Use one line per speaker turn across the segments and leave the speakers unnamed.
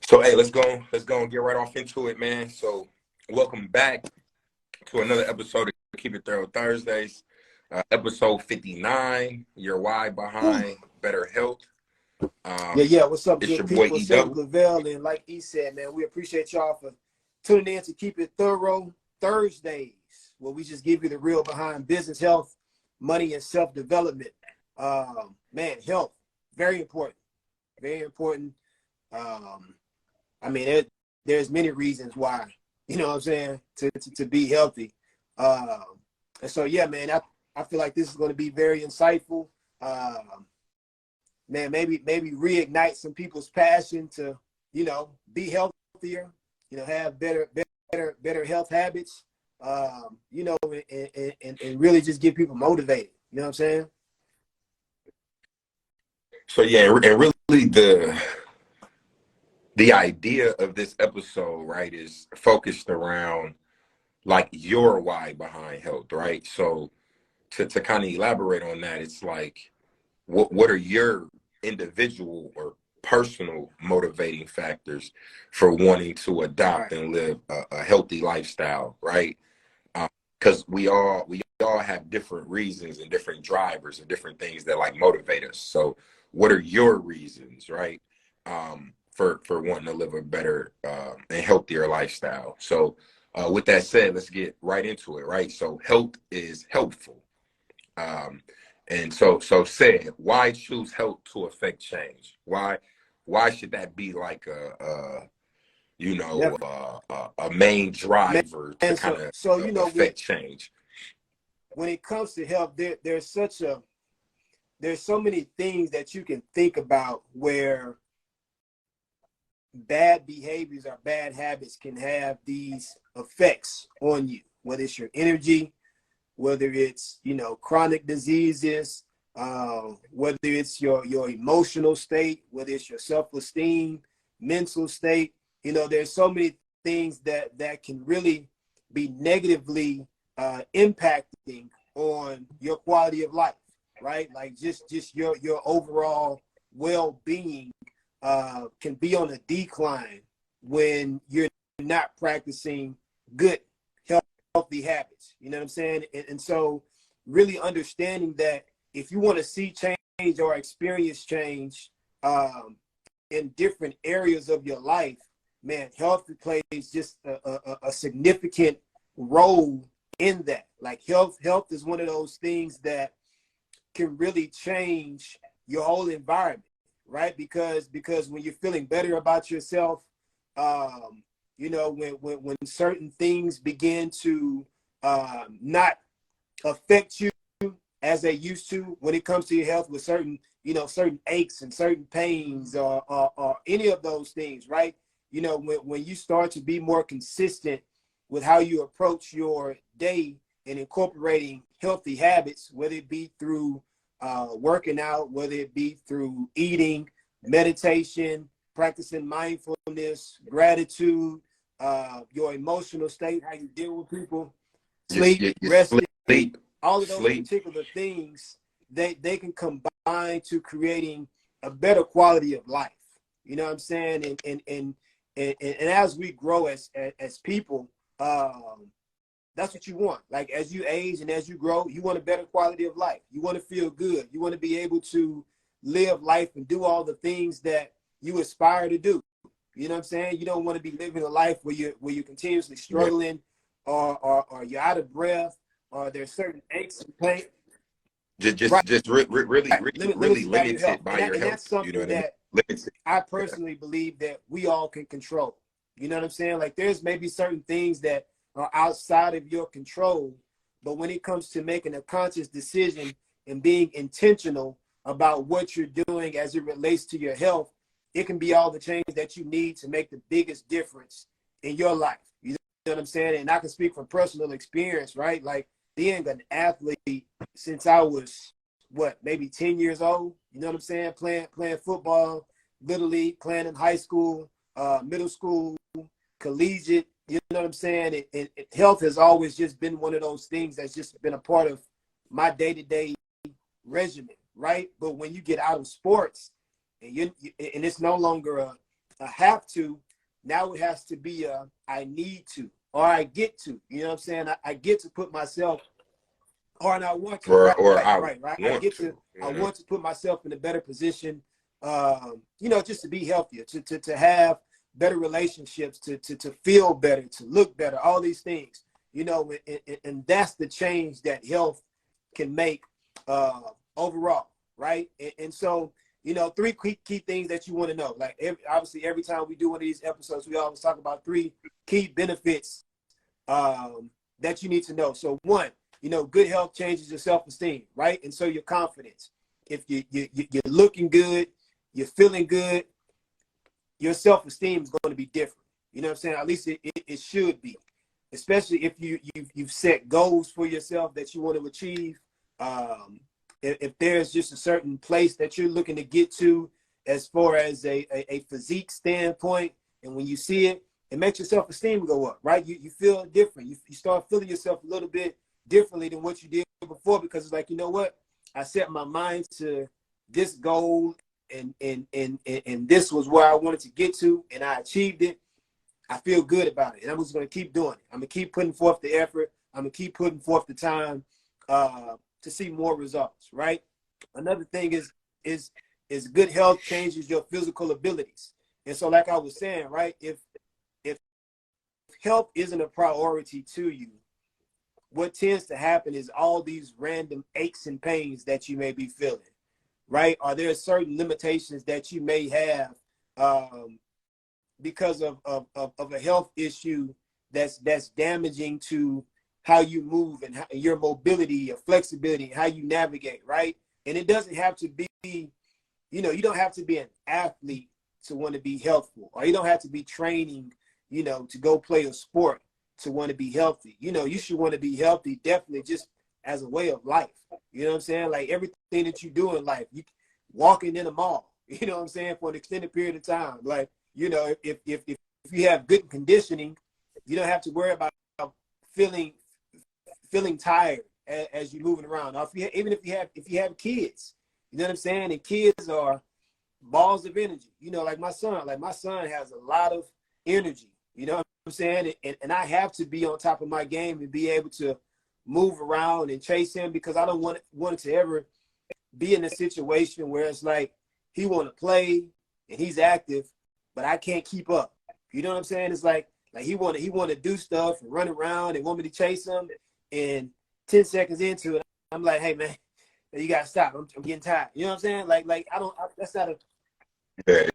So hey, let's go and get right off into it, man. So welcome back to another episode of Keep It Thorough Thursdays, episode 59. Your why
Whew.
behind better health.
Yeah,
Um,
yeah. What's up,
it's
good
your boy
people?
E
Cedric
Double.
Lavelle, and like he said, man, we appreciate y'all for tuning in to Keep It Thorough Thursdays, where we just give you the real behind business, health, money, and self-development. Man, health, very important, very important. Um, I mean, there's many reasons why, you know what I'm saying, to be healthy. Um, and so, yeah, man, I feel like this is going to be very insightful. Man, maybe reignite some people's passion to, be healthier, have better health habits, and really just get people motivated. You know what I'm saying?
So yeah, and really the idea of this episode, right, is focused around like your why behind health, right? So to kind of elaborate on that, it's like what are your individual or personal motivating factors for wanting to adopt
Right.
and live a healthy lifestyle, right? Because we all have different reasons and different drivers and different things that like motivate us. So what are your reasons, right? For wanting to live a better and healthier lifestyle. So with that said, let's get right into it, right? So health is helpful. Um, and so said, why choose health to affect change? Why should that be like
Yep.
a main driver to
Man,
kind
so
of
so
affect change?
when it comes to health, there's so many things that you can think about where bad behaviors or bad habits can have these effects on you, whether it's your energy, whether it's chronic diseases, whether it's your emotional state, whether it's your self-esteem, mental state. There's so many things that can really be negatively impacting on your quality of life, right? Like just your overall well-being can be on a decline when you're not practicing good healthy habits. You know what I'm saying? And so really understanding that if you want to see change or experience change in different areas of your life, man, health plays just a significant role in that. Like health is one of those things that can really change your whole environment, right? Because when you're feeling better about yourself, when certain things begin to not affect you as they used to when it comes to your health, with certain aches and certain pains or any of those things, right? When you start to be more consistent with how you approach your day and incorporating healthy habits, whether it be through working out, whether it be through eating, meditation, practicing mindfulness, gratitude, your emotional state, how you deal with people, sleep,
Your
resting, all of those
sleep.
particular things, they can combine to creating a better quality of life. You know what I'm saying? And as we grow as people, that's what you want. Like as you age and as you grow, you want a better quality of life. You want to feel good. You want to be able to live life and do all the things that you aspire to do. You know what I'm saying? You don't want to be living a life where you're continuously
Yeah.
struggling or you're out of breath or there's certain aches and pain. Right.
Really
Limited by your health.
limited by
And
your health.
that's
You know
something
what I mean?
that
Limited.
I
Yeah.
personally believe that we all can control. You know what I'm saying? Like there's maybe certain things that are outside of your control, but when it comes to making a conscious decision and being intentional about what you're doing as it relates to your health, it can be all the change that you need to make the biggest difference in your life. You know what I'm saying? And I can speak from personal experience, right? Like being an athlete since I was maybe 10 years old, you know what I'm saying? Playing football, little league, playing in high school, middle school, collegiate, you know what I'm saying? Health has always just been one of those things that's just been a part of my day-to-day regimen, right? But when you get out of sports and and it's no longer a have to, now it has to be a I need to, or I get to. You know what I'm saying? I get to put myself, or and I want to. Right,
or
right,
I
right, right. I
want
get
to.
to. I want to put myself in a better position. You know, just to be healthier, to have better relationships, to feel better, to look better. All these things. You know, and that's the change that health can make overall, right? And so, you know, three key things that you want to know. Like obviously, every time we do one of these episodes, we always talk about three key benefits that you need to know. So one, you know, good health changes your self-esteem, right? And so your confidence. If you're looking good, you're feeling good, your self-esteem is going to be different. You know what I'm saying? At least it should be, especially if you've set goals for yourself that you want to achieve. If there's just a certain place that you're looking to get to as far as a physique standpoint, and when you see it, it makes your self-esteem go up, right? You feel different. You start feeling yourself a little bit differently than what you did before, because it's like, you know what? I set my mind to this goal, and this was where I wanted to get to, and I achieved it. I feel good about it, and I'm just going to keep doing it. I'm going to keep putting forth the effort. I'm going to keep putting forth the time to see more results, right? Another thing is good health changes your physical abilities. And so, like I was saying, right, if health isn't a priority to you, what tends to happen is all these random aches and pains that you may be feeling, right? Are there certain limitations that you may have because of a health issue that's damaging to how you move and your mobility, your flexibility, how you navigate, right? And it doesn't have to be, you know, you don't have to be an athlete to want to be healthful, or you don't have to be training, you know, to go play a sport to want to be healthy. You know, you should want to be healthy definitely just as a way of life. You know what I'm saying? Like everything that you do in life, you walking in a mall, you know what I'm saying, for an extended period of time. Like, you know, if you have good conditioning, you don't have to worry about feeling tired as you're moving around. Or even if you have kids, you know what I'm saying? And kids are balls of energy. You know, like my son has a lot of energy. You know what I'm saying? And I have to be on top of my game and be able to move around and chase him, because I don't want it to ever be in a situation where it's like he want to play and he's active, but I can't keep up. You know what I'm saying? It's like he want to do stuff and run around and want me to chase him, and 10 seconds into it, I'm like, hey man, you gotta stop. I'm getting tired. You know what I'm saying? That's not a
Yeah,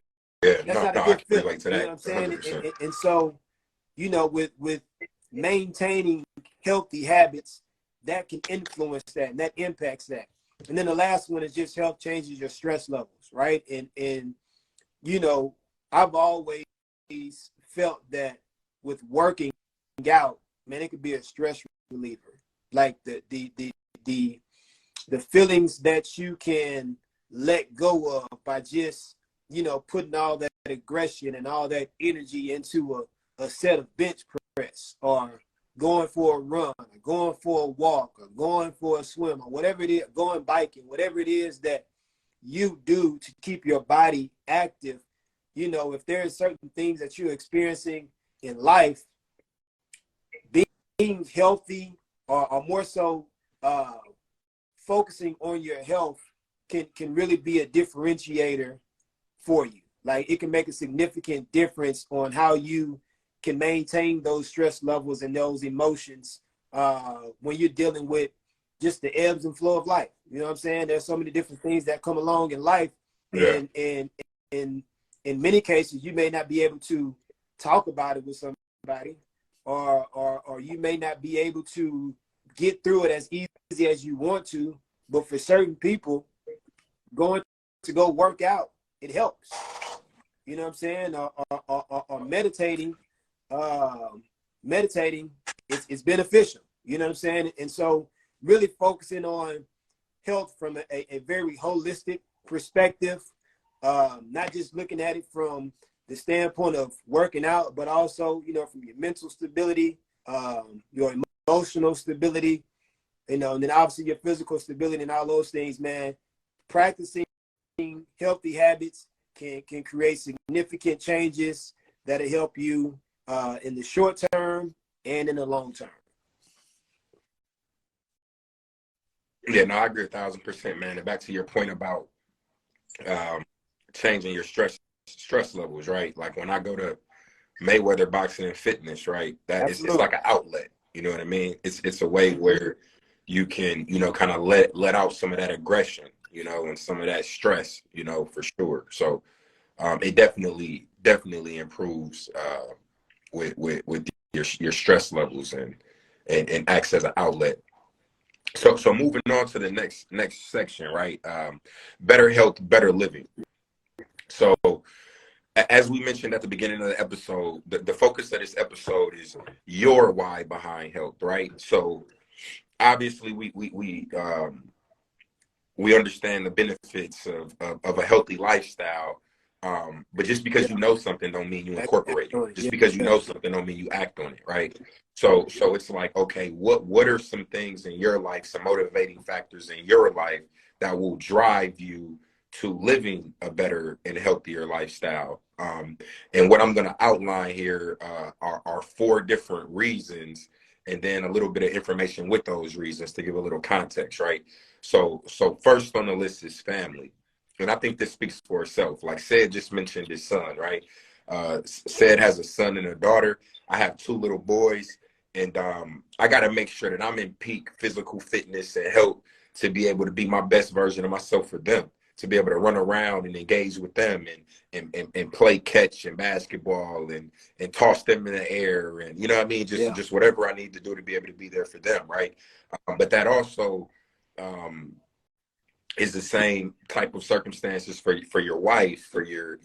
yeah.
that's
No,
not a
no, I
good
can
feeling.
relate to
You know what
that
I'm saying?
100%.
And so, you know, with maintaining healthy habits, that can influence that, and that impacts that. And then the last one is just health changes your stress levels, right? And you know, I've always felt that with working out, man, it could be a stress reliever. Like the feelings that you can let go of by just, you know, putting all that aggression and all that energy into a set of bench press, or going for a run, or going for a walk, or going for a swim, or whatever it is, going biking, whatever it is that you do to keep your body active. You know, if there are certain things that you're experiencing in life, being healthy, or more so focusing on your health can really be a differentiator for you. Like it can make a significant difference on how you can maintain those stress levels and those emotions when you're dealing with just the ebbs and flow of life. You know what I'm saying? There's so many different things that come along in life,
Yeah,
and in many cases you may not be able to talk about it with somebody, or you may not be able to get through it as easy as you want to. But for certain people, going to go work out, it helps. You know what I'm saying? Or meditating, meditating it's beneficial. You know what I'm saying? And so really focusing on health from a very holistic perspective, not just looking at it from the standpoint of working out, but also, you know, from your mental stability, your emotional stability, you know, and then obviously your physical stability and all those things, man. Practicing healthy habits can create significant changes that'll help you in the short term and in the long term.
Yeah, no, I agree 1,000%, man. And back to your point about um, changing your stress levels, right? Like when I go to Mayweather Boxing and Fitness, right? That it's
Absolutely.
like an outlet. You know what I mean? It's a way where you can, kind of let out some of that aggression, and some of that stress, for sure. So it definitely improves with your stress levels and acts as an outlet. So moving on to the next section, right? Better health, better living. So as we mentioned at the beginning of the episode, the focus of this episode is your why behind health, right? So obviously we understand the benefits of a healthy lifestyle. But just because
Yeah.
you know something don't mean you incorporate it. Just
Yeah.
because you know something don't mean you act on it, right? So it's like, okay, what are some things in your life, some motivating factors in your life that will drive you to living a better and healthier lifestyle? And what I'm going to outline here are four different reasons, and then a little bit of information with those reasons to give a little context, right? So first on the list is family. And I think this speaks for itself. Like Said just mentioned his son, right? Said has a son and a daughter. I have two little boys, and I got to make sure that I'm in peak physical fitness and health to be able to be my best version of myself for them, to be able to run around and engage with them and play catch and basketball and toss them in the air, and you know what I mean,
Yeah.
just whatever I need to do to be able to be there for them, right? But that also um, is the same type of circumstances for your wife, for your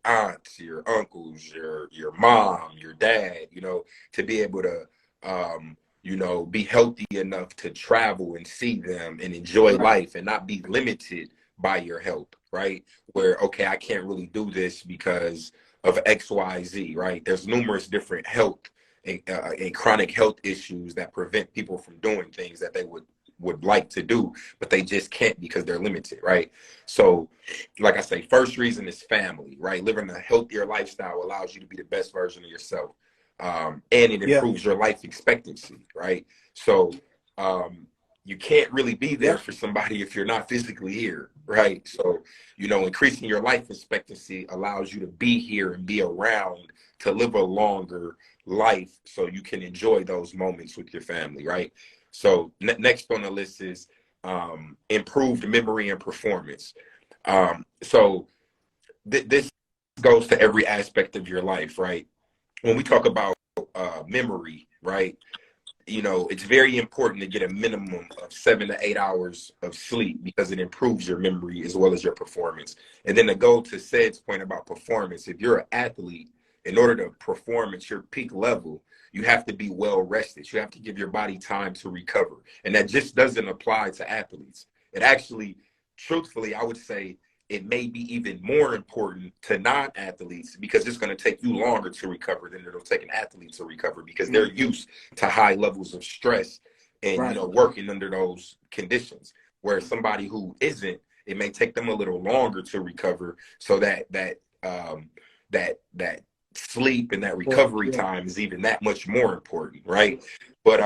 aunts, your uncles, your mom, your dad, to be able to be healthy enough to travel and see them and enjoy
Right.
life and not be limited by your health, right? Where, okay, I can't really do this because of XYZ, right? There's numerous different health and chronic health issues that prevent people from doing things that they would like to do, but they just can't because they're limited, right? So, like I say, first reason is family, right? Living a healthier lifestyle allows you to be the best version of yourself, and it
Yeah.
improves your life expectancy, right? So, you can't really be there
Yeah.
for somebody if you're not physically here, right? So, increasing your life expectancy allows you to be here and be around to live a longer life so you can enjoy those moments with your family, right? So next on the list is improved memory and performance. So this goes to every aspect of your life, right? When we talk about memory, right? It's very important to get a minimum of 7 to 8 hours of sleep because it improves your memory as well as your performance. And then to go to Ced's point about performance, if you're an athlete, in order to perform at your peak level, you have to be well rested. You have to give your body time to recover. And that just doesn't apply to athletes. It actually, truthfully, I would say it may be even more important to non-athletes because it's going to take you longer to recover than it'll take an athlete to recover because they're
Mm-hmm.
used to high levels of stress and
Right.
working under those conditions. Whereas somebody who isn't, it may take them a little longer to recover. So that sleep and that recovery
Yeah.
time is even that much more important, right? But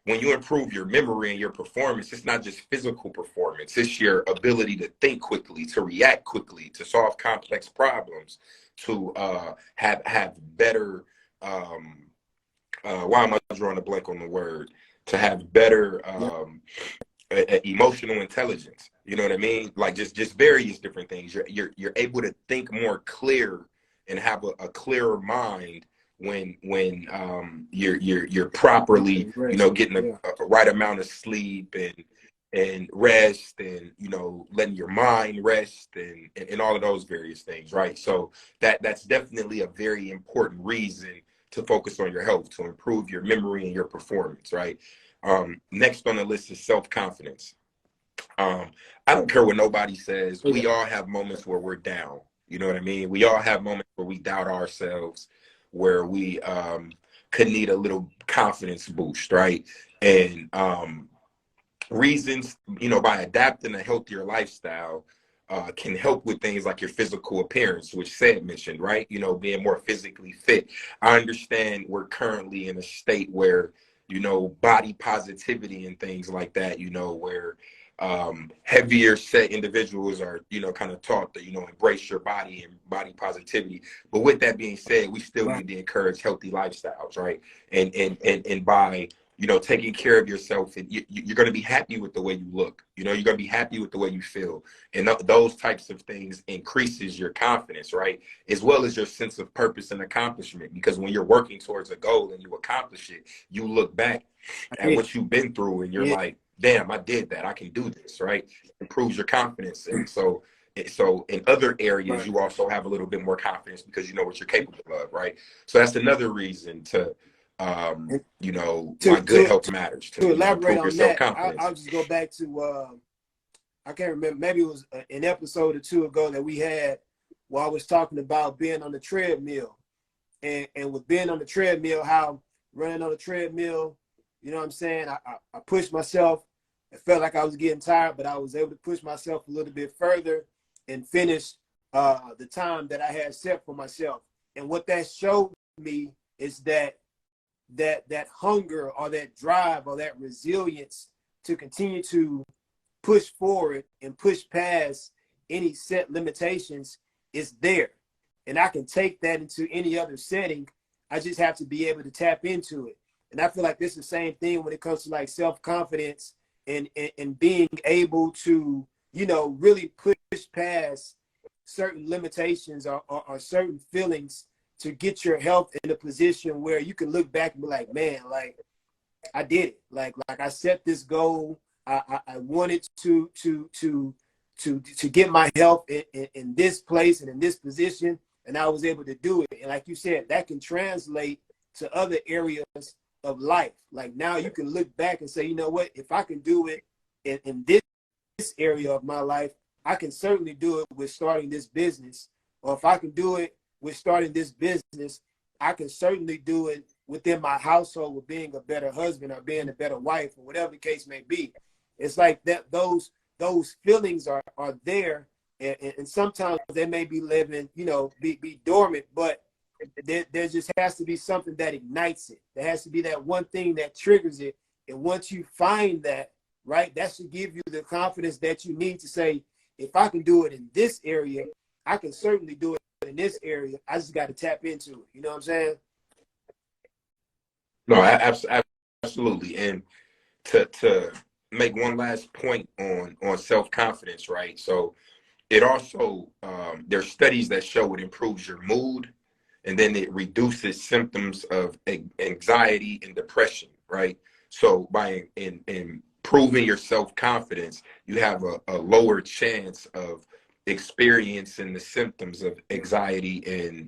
when you improve your memory and your performance, it's not just physical performance, it's your ability to think quickly, to react quickly, to solve complex problems, to have better why am I drawing a blank on the word? To have better
Yeah.
emotional intelligence. You know what I mean? Like just various different things. You're able to think more clear and have a clearer mind when you're properly
Rest.
getting
Yeah.
a right amount of sleep and rest and letting your mind rest and all of those various things, right? So that's definitely a very important reason to focus on your health, to improve your memory and your performance, right? Next on the list is self-confidence. um, I don't care what nobody says.
Oh, yeah.
We all have moments where we're down. You know what I mean? We all have moments where we doubt ourselves, where we could need a little confidence boost, right? And reasons, by adapting a healthier lifestyle, can help with things like your physical appearance, which Said mentioned, right? You know, being more physically fit. I understand we're currently in a state where, you know, body positivity and things like that, you know, where heavier set individuals are, you know, kind of taught to, you know, embrace your body and body positivity. But with that being said, we still
Right.
need to encourage healthy lifestyles, right? And by, you know, taking care of yourself, and you're going to be happy with the way you look. You know, you're going to be happy with the way you feel, and those types of things increases your confidence, right? As well as your sense of purpose and accomplishment. Because when you're working towards a goal and you accomplish it, you look back
I
at
did.
what you've been through, and you're
Yeah.
like, "Damn, I did that. I can do this." Right? It improves your confidence, and so in other areas,
Right.
you also have a little bit more confidence because you know what you're capable of, right? So that's another reason to
And
you know,
to
why good
to
health matters, to,
to
you know,
elaborate
improve your
on that,
self-confidence.
I'll just go back to I can't remember. Maybe it was an episode or two ago that we had where I was talking about being on the treadmill, and with being on the treadmill, how running on the treadmill, you know what I'm saying? I pushed myself. It felt like I was getting tired, but I was able to push myself a little bit further and finish the time that I had set for myself. And what that showed me is that hunger or that drive or that resilience to continue to push forward and push past any set limitations is there. And I can take that into any other setting. I just have to be able to tap into it. And I feel like this is the same thing when it comes to like self-confidence and being able to, you know, really push past certain limitations or certain feelings to get your health in a position where you can look back and be like, man, like I did it. Like I set this goal. I wanted to get my health in this place and in this position, and I was able to do it. And like you said, that can translate to other areas of life. Like now you can look back and say, you know what, if I can do it in this area of my life, I can certainly do it with starting this business. Or if I can do it with starting this business, I can certainly do it within my household with being a better husband or being a better wife or whatever the case may be. It's like that those feelings are there, and sometimes they may be living, you know, be dormant, but there just has to be something that ignites it. There has to be that one thing that triggers it. And once you find that, right, that should give you the confidence that you need to say, if I can do it in this area, I can certainly do it in this area. I just got to tap into it. You know what I'm saying?
No, absolutely. And to make one last point on self-confidence, right? So it also there's studies that show it improves your mood, and then it reduces symptoms of anxiety and depression, right? So by improving your self-confidence, you have a lower chance of experiencing the symptoms of anxiety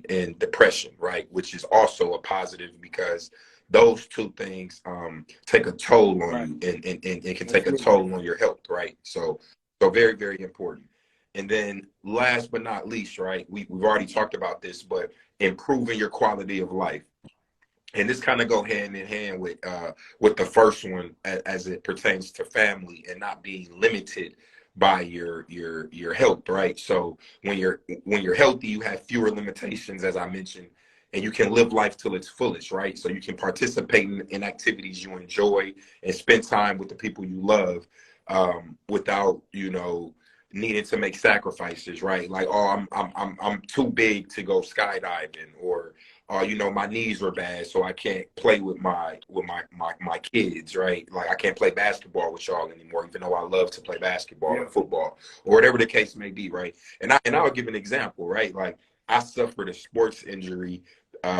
and depression, right? Which is also a positive because those two things take a toll on
Right.
you, and it can take a
Absolutely.
toll on your health, right? So very, very important. And then last but not least, right, we've already talked about this, but improving your quality of life. And this kind of go hand in hand with the first one as it pertains to family and not being limited by your health, right? So when you're healthy, you have fewer limitations, as I mentioned, and you can live life till its fullest, right? So you can participate in activities you enjoy and spend time with the people you love, without, you know, needing to make sacrifices, right? Like, oh, I'm too big to go skydiving, or you know, my knees are bad, so I can't play with my kids, right? Like I can't play basketball with y'all anymore, even though I love to play basketball
Yeah.
and football, or whatever the case may be, right? And I'll give an example, right? Like I suffered a sports injury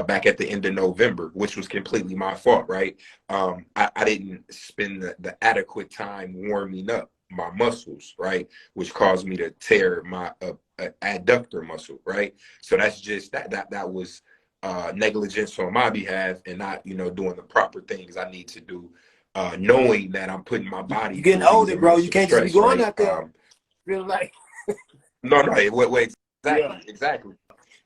back at the end of November, which was completely my fault, right? I didn't spend the adequate time warming up my muscles, right? Which caused me to tear my adductor muscle, right? So that's just that was negligence on my behalf, and not, you know, doing the proper things I need to do, knowing that I'm putting my body
You're getting
through these
older, bro.
amounts
You
of
can't just be
stress,
going
right?
out there feeling like,
No, wait,
yeah,
exactly,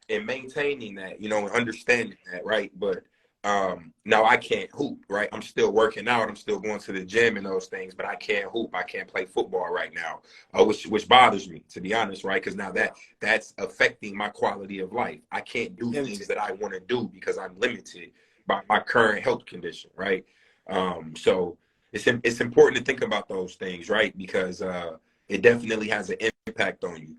and maintaining that, you know, and understanding that, right? But Now I can't hoop, right? I'm still working out. I'm still going to the gym and those things, but I can't hoop. I can't play football right now, which bothers me, to be honest, right? Because now that's affecting my quality of life. I can't do things
Limited.
that I want to do because I'm limited by my current health condition, right? So it's important to think about those things, right? Because it definitely has an impact on you,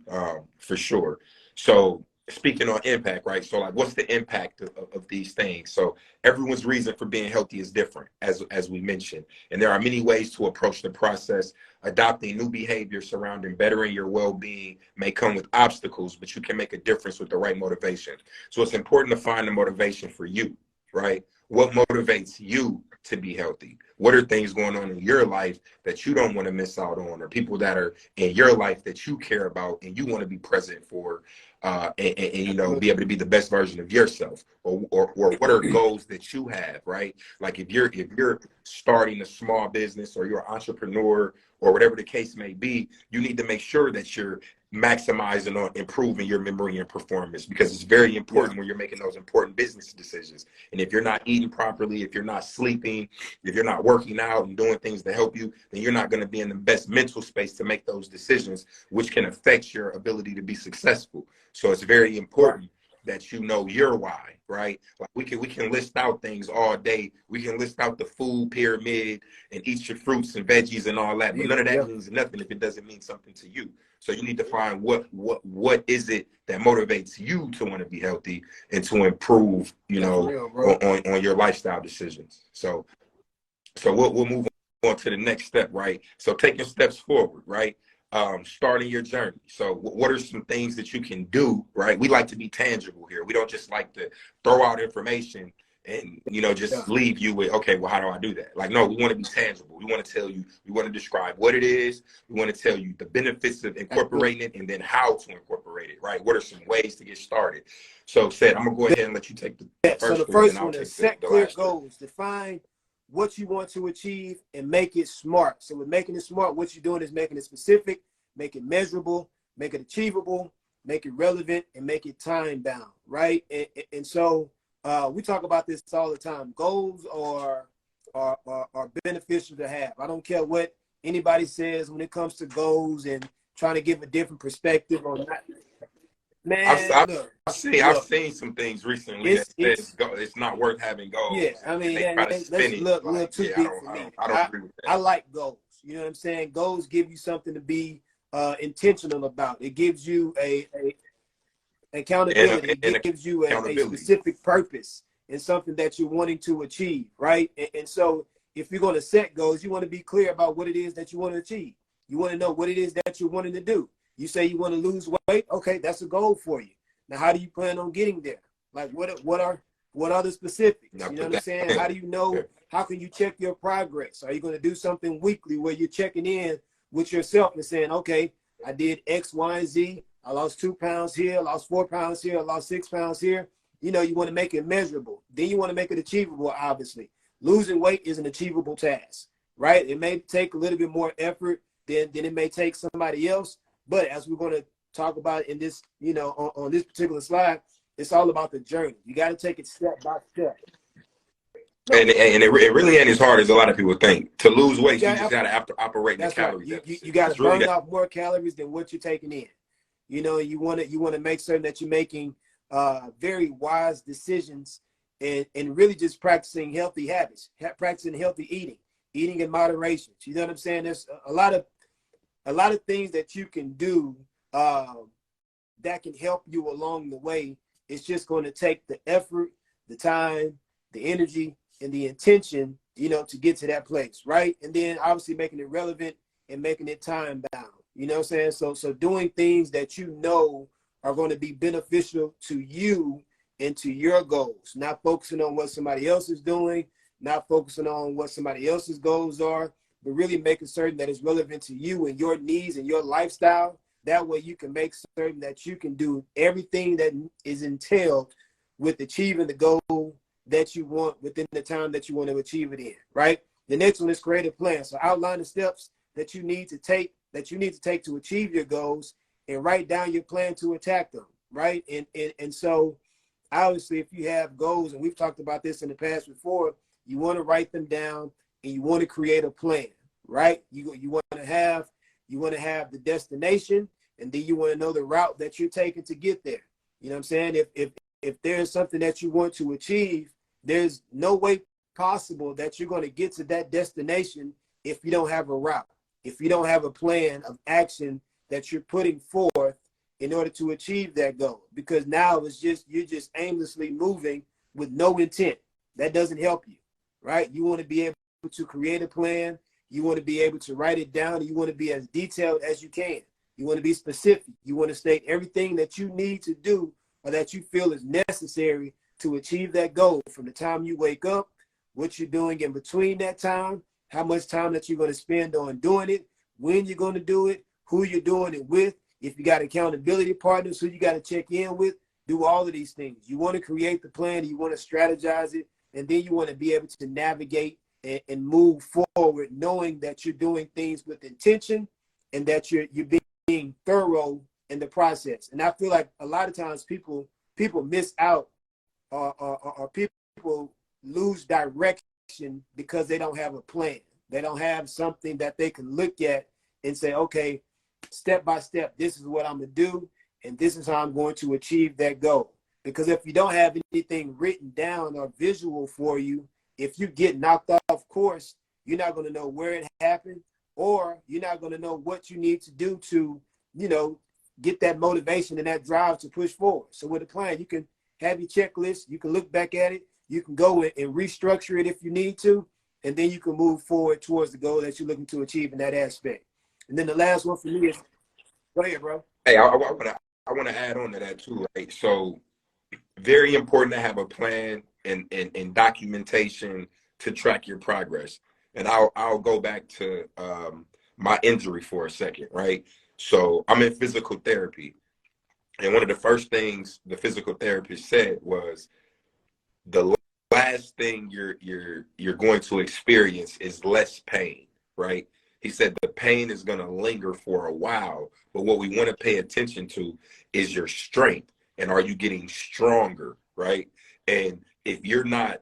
for sure. So speaking on impact, right? So like, what's the impact of these things? So everyone's reason for being healthy is different, as we mentioned, and there are many ways to approach the process. Adopting new behavior surrounding bettering your well-being may come with obstacles, but you can make a difference with the right motivation. So it's important to find the motivation for you, right? What motivates you to be healthy? What are things going on in your life that you don't want to miss out on, or people that are in your life that you care about and you want to be present for, and be able to be the best version of yourself, or what are goals that you have, right? Like if you're starting a small business, or you're an entrepreneur, or whatever the case may be, you need to make sure that you're maximizing on improving your memory and performance, because it's very
Yeah.
important when you're making those important business decisions. And if you're not eating properly, if you're not sleeping, if you're not working out and doing things to help you, then you're not going to be in the best mental space to make those decisions, which can affect your ability to be successful. So it's very
Right.
important that you know your why, right? Like we can list out things all day. We can list out the food pyramid and eat your fruits and veggies and all that, but none of that
Yeah.
means nothing if it doesn't mean something to you. So you need to find what is it that motivates you to want to be healthy and to improve,
That's real, bro.
on your lifestyle decisions. So we'll move on to the next step, right? So taking steps forward, right? Starting your journey. So what are some things that you can do, right? We like to be tangible here. We don't just like to throw out information and
Yeah.
just leave you with, okay, well, how do I do that? Like, no, we want to be tangible. We want to tell you, we want to describe what it is. We want to tell you the benefits of
Absolutely.
incorporating it, and then how to incorporate it, right? What are some ways to get started? So said, I'm gonna go ahead and let you take the
So the
first one, and then
first
I'll
one is
take
set
the
clear
last three.
goals. Define what you want to achieve and make it smart. So with making it smart, what you're doing is making it specific, make it measurable, make it achievable, make it relevant, and make it time bound, right? And so we talk about this all the time. Goals are beneficial to have. I don't care what anybody says when it comes to goals and trying to give a different perspective on that.
I've,
Man,
I've,
look,
I've
look,
seen some things recently that
it's
says it's not worth having
yeah,
goals,
I
and
mean,
they try to
let's
spin it
look a little
like,
too
yeah,
deep for me.
I don't agree with
I
that.
like goals. You know what I'm saying? Goals give you something to be intentional about. It gives you a accountability.
And
It gives you a
accountability.
specific purpose and something that you're wanting to achieve, right? And so if you're going to set goals, you want to be clear about what it is that you want to achieve. You want to know what it is that you're wanting to do. You say you want to lose weight. Okay, that's a goal for you. Now, how do you plan on getting there? Like, what are the specifics?
Now
You know
put
what I'm
that
saying? How
in.
do you know? How can you check your progress? Are you going to do something weekly where you're checking in with yourself and saying, okay, I did X, Y, and Z. I lost 2 pounds here, I lost 4 pounds here, I lost 6 pounds here. You want to make it measurable. Then you want to make it achievable, obviously. Losing weight is an achievable task, right? It may take a little bit more effort than it may take somebody else. But as we're going to talk about in this, on this particular slide, it's all about the journey. You got to take it step by step. No,
And it really ain't as hard as a lot of people think. To lose
you
weight, you just
got
got to have to operate in a
that's right.
calorie
You
deficit.
got to
It's really
burn
that.
off more calories than what you're taking in. You want to make certain that you're making very wise decisions and really just practicing healthy habits, practicing healthy eating in moderation. You know what I'm saying? There's a lot of things that you can do that can help you along the way. It's just going to take the effort, the time, the energy, and the intention, to get to that place, right? And then obviously making it relevant and making it time bound. You know what I'm saying? So doing things that you know are going to be beneficial to you and to your goals, not focusing on what somebody else is doing, not focusing on what somebody else's goals are, but really making certain that it's relevant to you and your needs and your lifestyle. That way you can make certain that you can do everything that is entailed with achieving the goal that you want within the time that you want to achieve it in, right? The next one is create a plan. So outline the steps that you need to take to achieve your goals and write down your plan to attack them, right? And so obviously, if you have goals, and we've talked about this in the past before, you want to write them down and you want to create a plan, right? You want to have the destination, and then you want to know the route that you're taking to get there. You know what I'm saying? If there's something that you want to achieve, there's no way possible that you're going to get to that destination if you don't have a route, if you don't have a plan of action that you're putting forth in order to achieve that goal. Because now you're just aimlessly moving with no intent. That doesn't help you, right? You want to be able to create a plan. You want to be able to write it down. And you want to be as detailed as you can. You want to be specific. You want to state everything that you need to do or that you feel is necessary to achieve that goal, from the time you wake up, what you're doing in between that time, how much time that you're going to spend on doing it, when you're going to do it, who you're doing it with, if you got accountability partners who you got to check in with. Do all of these things. You want to create the plan, you want to strategize it, and then you want to be able to navigate and move forward, knowing that you're doing things with intention and that you're being thorough in the process. And I feel like a lot of times people miss out, or people lose direction because they don't have a plan. They don't have something that they can look at and say, okay, step by step, this is what I'm going to do, and this is how I'm going to achieve that goal. Because if you don't have anything written down or visual for you, if you get knocked off course, you're not going to know where it happened, or you're not going to know what you need to do to, get that motivation and that drive to push forward. So with a plan, you can have your checklist, you can look back at it, you can go and restructure it if you need to, and then you can move forward towards the goal that you're looking to achieve in that aspect. And then the last one for me is, go ahead, bro.
Hey, I want to add on to that too, right? So very important to have a plan and documentation to track your progress. And I'll go back to my injury for a second, right? So I'm in physical therapy, and one of the first things the physical therapist said was, the last thing you're going to experience is less pain, right? He said the pain is going to linger for a while, but what we want to pay attention to is your strength, and are you getting stronger, right? And if you're not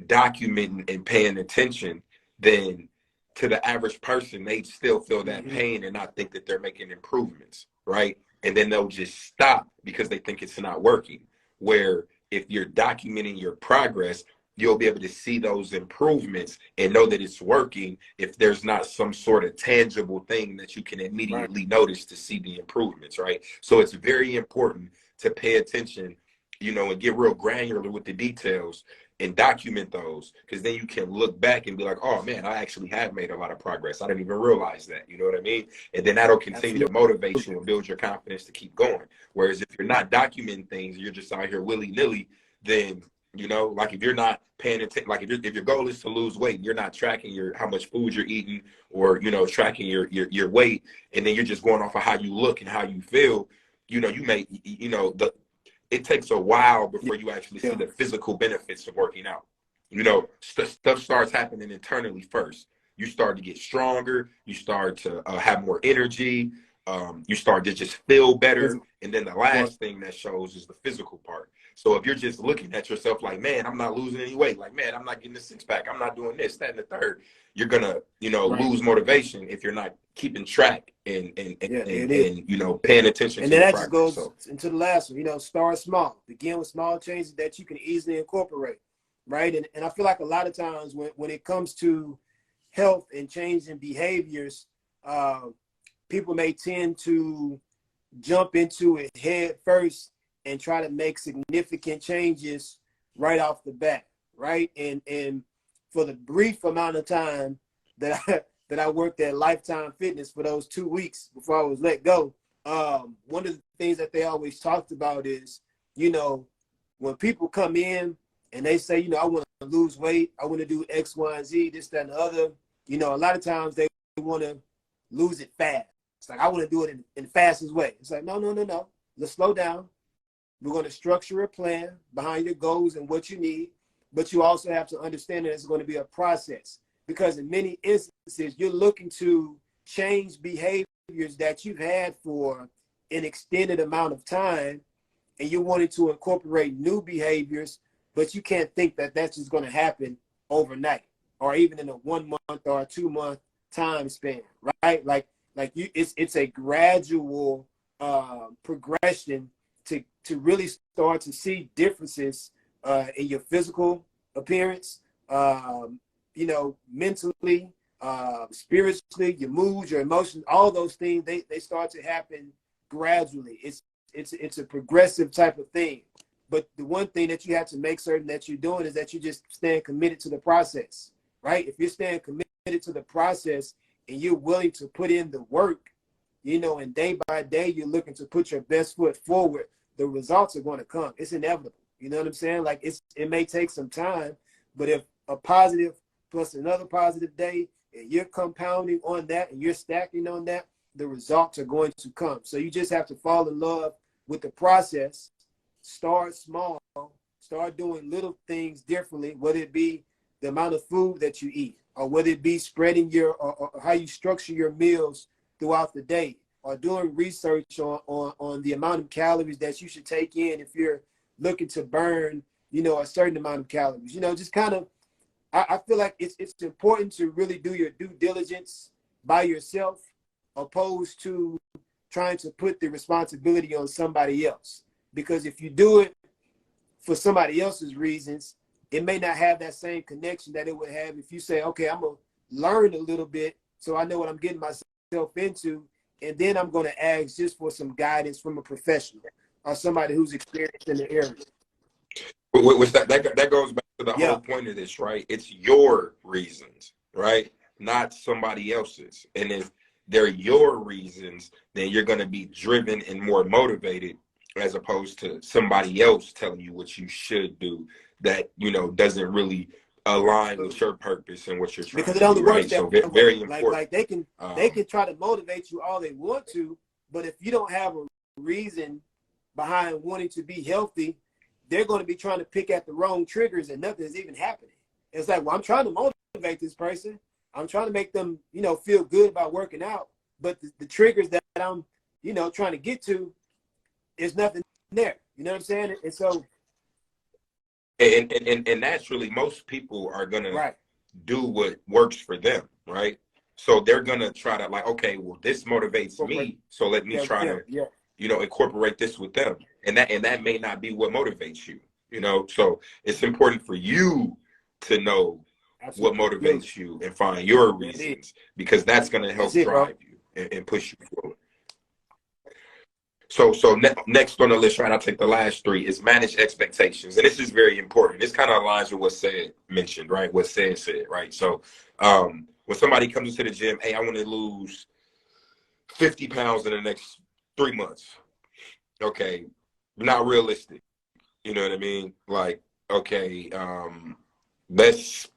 documenting and paying attention, then to the average person, they still feel that
Mm-hmm.
pain and not think that they're making improvements, right? And then they'll just stop because they think it's not working. Where if you're documenting your progress, you'll be able to see those improvements and know that it's working if there's not some sort of tangible thing that you can
Right.
immediately notice to see the improvements, right? So it's very important to pay attention, and get real granular with the details and document those, because then you can look back and be like, oh man, I actually have made a lot of progress. I didn't even realize that. You know what I mean? And then that'll continue to
Absolutely.
motivate you and build your confidence to keep going. Whereas if you're not documenting things, you're just out here willy-nilly, then like if you're not paying attention, like if your goal is to lose weight and you're not tracking how much food you're eating, or tracking your weight, and then you're just going off of how you look and how you feel, you may it takes a while before you actually see
Yeah.
the physical benefits of working out. Stuff starts happening internally first. You start to get stronger. You start to have more energy. You start to just feel better.
Physical
And then the
part.
last thing that shows is the physical part. So if you're just looking at yourself like, man, I'm not losing any weight, like, man, I'm not getting the six pack, I'm not doing this, that, and the third, you're gonna,
Right.
lose motivation if you're not keeping track
Yeah, it is.
and paying attention
And
to
then
your
that just
progress.
goes
So
into the last one, start small. Begin with small changes that you can easily incorporate, right? And I feel like a lot of times when it comes to health and changing behaviors, people may tend to jump into it head first and try to make significant changes right off the bat, right? And for the brief amount of time that I worked at Lifetime Fitness for those 2 weeks before I was let go, one of the things that they always talked about is, when people come in and they say, I want to lose weight, I want to do X, Y, and Z, this, that, and the other, a lot of times they want to lose it fast. It's like, I want to do it in the fastest way. It's like, no. Let's slow down. We're going to structure a plan behind your goals and what you need, but you also have to understand that it's going to be a process, because in many instances, you're looking to change behaviors that you've had for an extended amount of time, and you're wanting to incorporate new behaviors, but you can't think that that's just going to happen overnight or even in a 1 month or a 2 month time span, right? Like it's a gradual progression to really start to see differences in your physical appearance, you know, mentally, spiritually, your moods, your emotions, all those things, they start to happen gradually. It's a progressive type of thing. But the one thing that you have to make certain that you're doing is that you just stand committed to the process, right? If you're staying committed to the process and you're willing to put in the work, you know, and day by day you're looking to put your best foot forward, the results are going to come. It's inevitable. You know what I'm saying? Like it may take some time, but if a positive plus another positive day and you're compounding on that and you're stacking on that, the results are going to come. So you just have to fall in love with the process. Start small, start doing little things differently, whether it be the amount of food that you eat, or whether it be spreading or how you structure your meals throughout the day, or doing research on the amount of calories that you should take in if you're looking to burn, you know, a certain amount of calories. You know, just kind of, I feel like it's important to really do your due diligence by yourself, opposed to trying to put the responsibility on somebody else. Because if you do it for somebody else's reasons, it may not have that same connection that it would have if you say, okay, I'm going to learn a little bit so I know what I'm getting myself into, and then I'm going to ask just for some guidance from a professional or somebody who's experienced in the area.
Which that goes back to the
Yeah,
whole point of this, right? It's your reasons, right? Not somebody else's. And if they're your reasons, then you're going to be driven and more motivated, as opposed to somebody else telling you what you should do that, you know, doesn't really align with your purpose and what you're trying
because
to
it only
do,
works
right?
that
So
way.
very important.
Like they can try to motivate you all they want to, but if you don't have a reason behind wanting to be healthy, they're going to be trying to pick at the wrong triggers and nothing is even happening. It's like, well, I'm trying to motivate this person. I'm trying to make them, you know, feel good about working out. But the triggers that I'm, you know, trying to get to, there's nothing there. You know what I'm saying? And so,
And naturally, most people are going to
right.
do what works for them, right? So they're going to try to like, okay, well, this motivates me. So let me
Yeah, with
try
them.
to,
Yeah,
you know, incorporate this with them. And that may not be what motivates you, you know? So it's important for you to know what
absolutely.
motivates you and find your
That is.
reasons, because that's going to
That's
help
it, bro.
drive you and push you forward. So next on the list, right? I'll take the last three is manage expectations, and this is very important. This kind of aligns with what said mentioned, right? What said, right? So when somebody comes into the gym, hey, I want to lose 50 pounds in the next 3 months. Okay, not realistic. You know what I mean? Like, okay, let's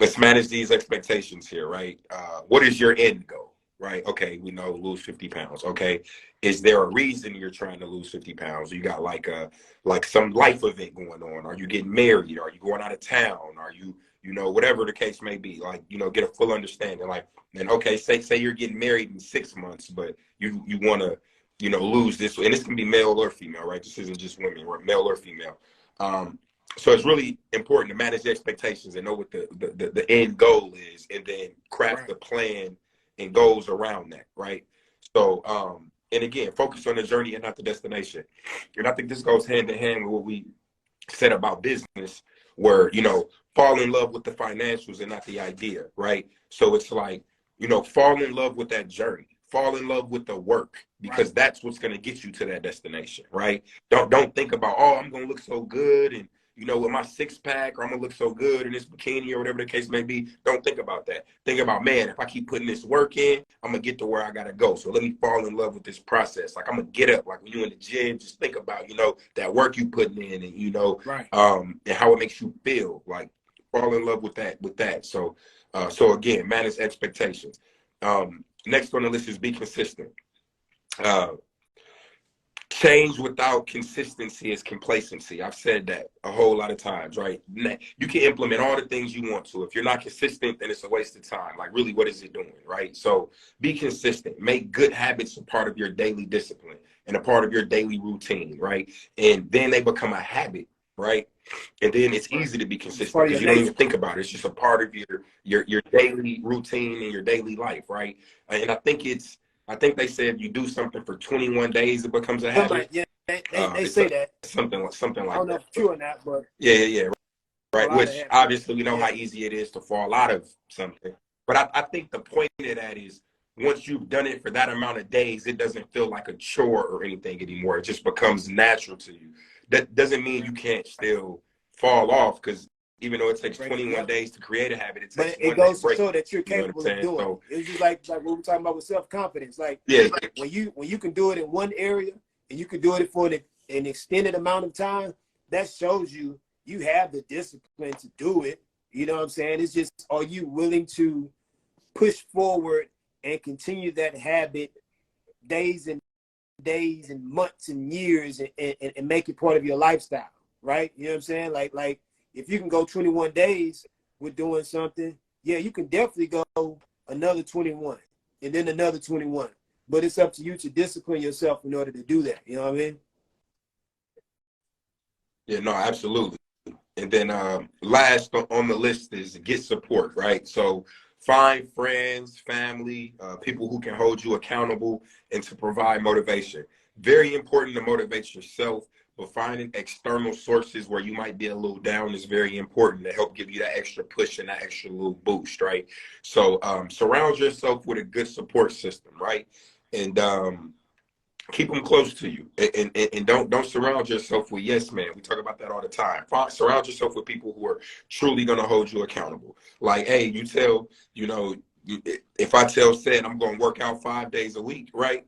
let's manage these expectations here, right? What is your end goal, right? Okay, we know lose 50 pounds. Okay, is there a reason you're trying to lose 50 pounds? You got like some life event going on? Are you getting married? Are you going out of town? Are you, you know, whatever the case may be? Like, you know, get a full understanding. Like, and okay, say you're getting married in 6 months, but you want to, you know, lose this, and this can be male or female, right? This isn't just women, right? Male or female. Um, so it's really important to manage expectations and know what the end goal is, and then craft
Right.
a plan and goals around that, right? So and again, focus on the journey and not the destination. And I think this goes hand in hand with what we said about business, where, you know, fall in love with the financials and not the idea, right? So it's like, you know, fall in love with that journey, fall in love with the work,
Right.
because that's what's going to get you to that destination, right? Don't think about, oh, I'm going to look so good, and you know, with my six pack, or I'm gonna look so good in this bikini, or whatever the case may be. Don't think about that. Think about, man, if I keep putting this work in, I'm gonna get to where I gotta go. So let me fall in love with this process. Like, I'm gonna get up, like when you're in the gym, just think about, you know, that work you putting in, and you know,
Right.
and how it makes you feel. Like, fall in love with that. So so again, manage expectations. Next on the list is be consistent. Uh, Change without consistency is complacency. I've said that a whole lot of times, right? You can implement all the things you want to. If you're not consistent, then it's a waste of time. Like, really, what is it doing, right? So be consistent. Make good habits a part of your daily discipline and a part of your daily routine, right? And then they become a habit, right? And then it's easy to be
It's
consistent
part of
because
your
you don't even
nature.
think about it. It's just a part of your daily routine and your daily life, right? And I think they said you do something for 21 days, it becomes a habit.
Yeah, they
It's
say that.
something
I
like
don't know
that.
if it's
But
true or not, but
yeah,
a
right.
lot of
Which
habits.
obviously we know
Yeah,
how easy it is to fall out of something. But I think the point of that is once you've done it for that amount of days, it doesn't feel like a chore or anything anymore. It just becomes natural to you. That doesn't mean you can't still fall off because even though it takes
break it.
21
Yep.
days to create a habit, it
But
takes
it
one day to
goes to
break
show
it.
that you're
You know what I'm
capable of
saying?
doing it.
So
It's just like what we were talking about with self-confidence. Like
yeah,
when you can do it in one area and you can do it for an extended amount of time, that shows you have the discipline to do it. You know what I'm saying? It's just, are you willing to push forward and continue that habit days and days and months and years and make it part of your lifestyle, right? You know what I'm saying? Like if you can go 21 days with doing something, yeah, you can definitely go another 21 and then another 21. But it's up to you to discipline yourself in order to do that. You know what I mean?
yeah, no, absolutely. And then last on the list is get support, right? So find friends, family, people who can hold you accountable and to provide motivation. Very important to motivate yourself, but finding external sources where you might be a little down is very important to help give you that extra push and that extra little boost, right? So surround yourself with a good support system, right? And keep them close to you, and don't surround yourself with yes men. We talk about that all the time. Surround yourself with people who are truly going to hold you accountable. Like, hey, you know, if I tell said I'm going to work out 5 days a week, right?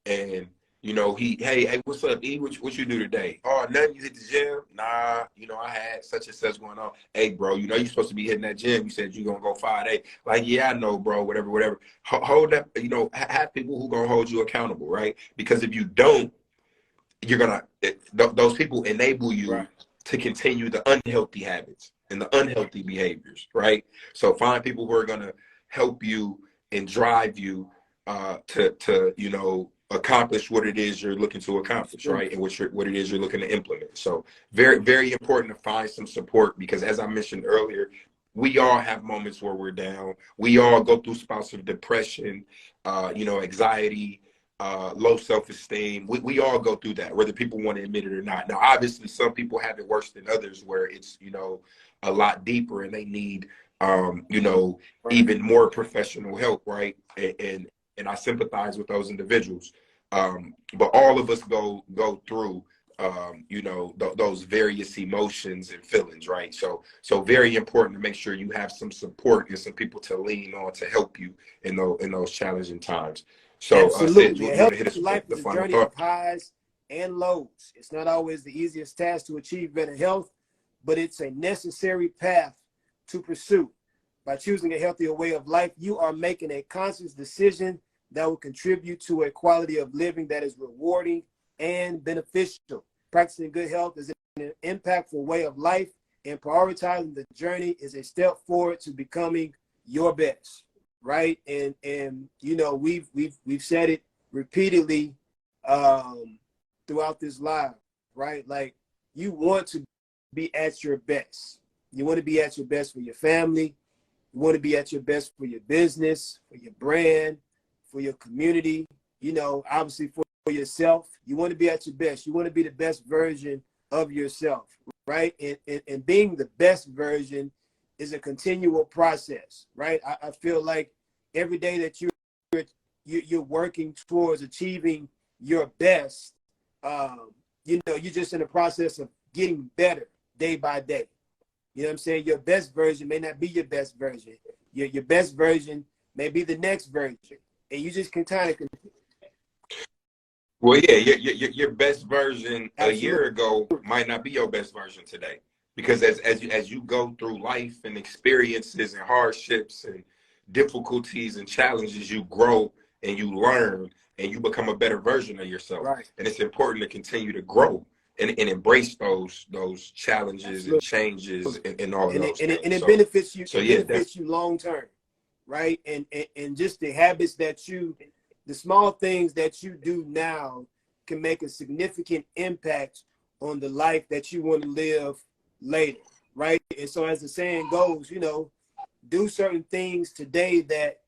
And hey, what's up, E? What you do today? Oh, nothing. You hit the gym? Nah, I had such and such going on. Hey, bro, you're supposed to be hitting that gym. You said you're gonna go 5 days. Like, yeah, I know, bro. Whatever. Hold that. Have people who gonna hold you accountable, right? Because if you don't, those people enable you
Right.
to continue the unhealthy habits and the unhealthy behaviors, right? So find people who are gonna help you and drive you to accomplish what it is you're looking to accomplish, right? And what it is you're looking to implement. So very, very important to find some support because as I mentioned earlier, we all have moments where we're down. We all go through spouts of depression, anxiety, low self-esteem. We all go through that, whether people want to admit it or not. Now, obviously, some people have it worse than others, where it's a lot deeper, and they need
Right.
even more professional help, right? And I sympathize with those individuals. But all of us go through those various emotions and feelings, right? So very important to make sure you have some support and some people to lean on to help you in those challenging times. So, Sid,
Absolutely. A
you want to hit us
healthy
with
life
the
is a
final
journey of
thought?
highs and lows. It's not always the easiest task to achieve better health, but it's a necessary path to pursue. By choosing a healthier way of life, you are making a conscious decision that will contribute to a quality of living that is rewarding and beneficial. Practicing good health is an impactful way of life, and prioritizing the journey is a step forward to becoming your best. Right. And we've said it repeatedly um throughout this live, right? Like, you want to be at your best. You want to be at your best for your family. You want to be at your best for your business, for your brand, for your community, obviously for yourself. You want to be at your best. You want to be the best version of yourself, right? And being the best version is a continual process, right? I feel like every day that you're working towards achieving your best, you're just in the process of getting better day by day. You know what I'm saying? Your best version may not be your best version. Your best version may be the next version. And you just can kind of
Well, yeah, your best version a
absolutely
year ago might not be your best version today, because as you go through life and experiences and hardships and difficulties and challenges, you grow and you learn and you become a better version of yourself.
Right.
And it's important to continue to grow and embrace those challenges and
Absolutely.
changes and all of
And
those things.
it benefits you.
So
It
yeah,
benefits you long term, right? And just the habits the small things that you do now can make a significant impact on the life that you want to live later, right? And so, as the saying goes, do certain things today that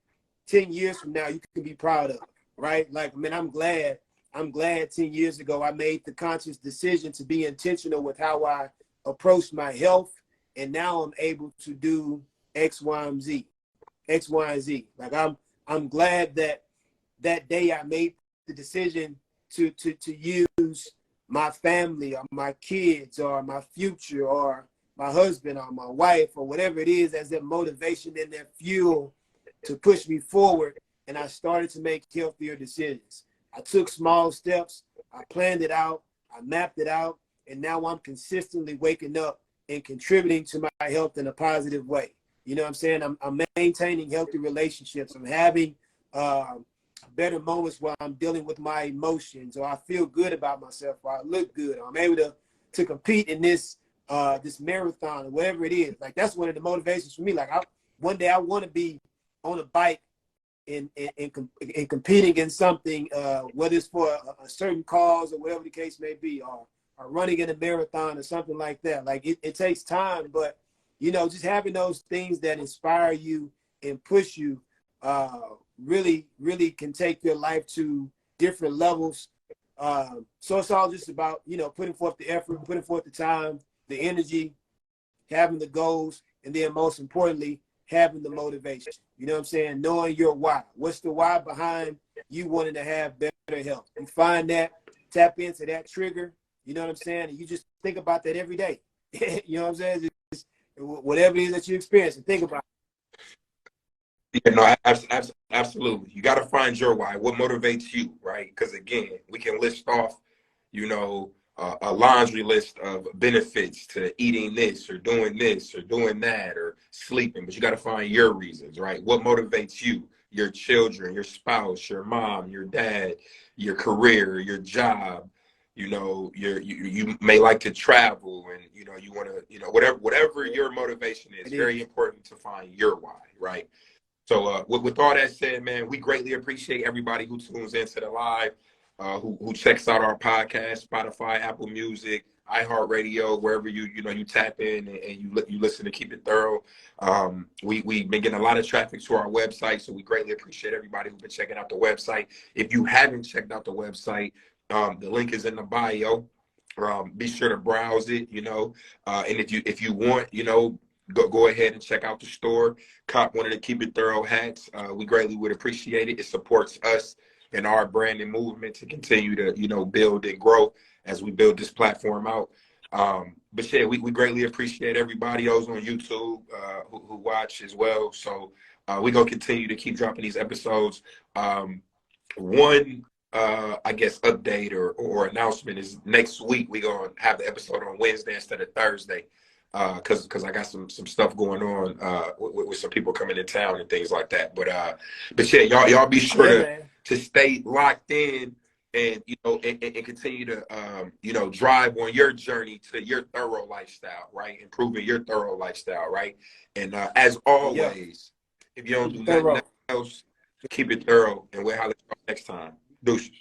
10 years from now you can be proud of, right? Like, I mean, I'm glad 10 years ago I made the conscious decision to be intentional with how I approach my health. And now I'm able to do X, Y, and Z. X, Y, and Z. Like, I'm glad that that day I made the decision to use my family or my kids or my future or my husband or my wife or whatever it is as their motivation and their fuel to push me forward. And I started to make healthier decisions. I took small steps. I planned it out. I mapped it out. And now I'm consistently waking up and contributing to my health in a positive way. You know what I'm saying? I'm maintaining healthy relationships. I'm having better moments where I'm dealing with my emotions, or I feel good about myself, or I look good, or I'm able to compete in this this marathon or whatever it is. Like, that's one of the motivations for me. Like, one day I want to be on a bike and competing in something, whether it's for a certain cause or whatever the case may be, or running in a marathon or something like that. Like, it takes time, but just having those things that inspire you and push you really, really can take your life to different levels. So it's all just about, putting forth the effort, putting forth the time, the energy, having the goals, and then most importantly, having the motivation. You know what I'm saying? Knowing your why. What's the why behind you wanting to have better health? You find that, tap into that trigger, you know what I'm saying? And you just think about that every day. You know what I'm saying? Just, whatever it is that you experience, and think about
yeah, no, absolutely. You got to find your why. What motivates you, right? Because again, we can list off, a laundry list of benefits to eating this or doing that or sleeping, but you got to find your reasons, right? What motivates you, your children, your spouse, your mom, your dad, your career, your job. You may like to travel, and you want to, whatever your motivation is.
it is.
Very important to find your why, right? So with all that said, man, we greatly appreciate everybody who tunes into the live, who checks out our podcast, Spotify, Apple Music, iHeartRadio, wherever you tap in and you listen to Keep It Thorough. We've been getting a lot of traffic to our website, so we greatly appreciate everybody who's been checking out the website. If you haven't checked out the website, the link is in the bio. Be sure to browse it, and if you want, go ahead and check out the store. Cop one of the Keep It Thorough hats. We greatly would appreciate it. It supports us and our brand and movement to continue to build and grow as we build this platform out. But yeah, we greatly appreciate everybody else on YouTube who watch as well. So we're gonna continue to keep dropping these episodes. One I guess update or announcement is next week we're gonna have the episode on Wednesday instead of Thursday. Because I got some stuff going on with some people coming in town and things like that. But yeah, y'all be sure
Yeah,
to stay locked in and and continue to drive on your journey to your thorough lifestyle, right? Improving your thorough lifestyle, right? And as
man. Yeah.
always, if you don't do nothing
Thorough.
else, keep it thorough, and we'll holler at you next time. Deuces.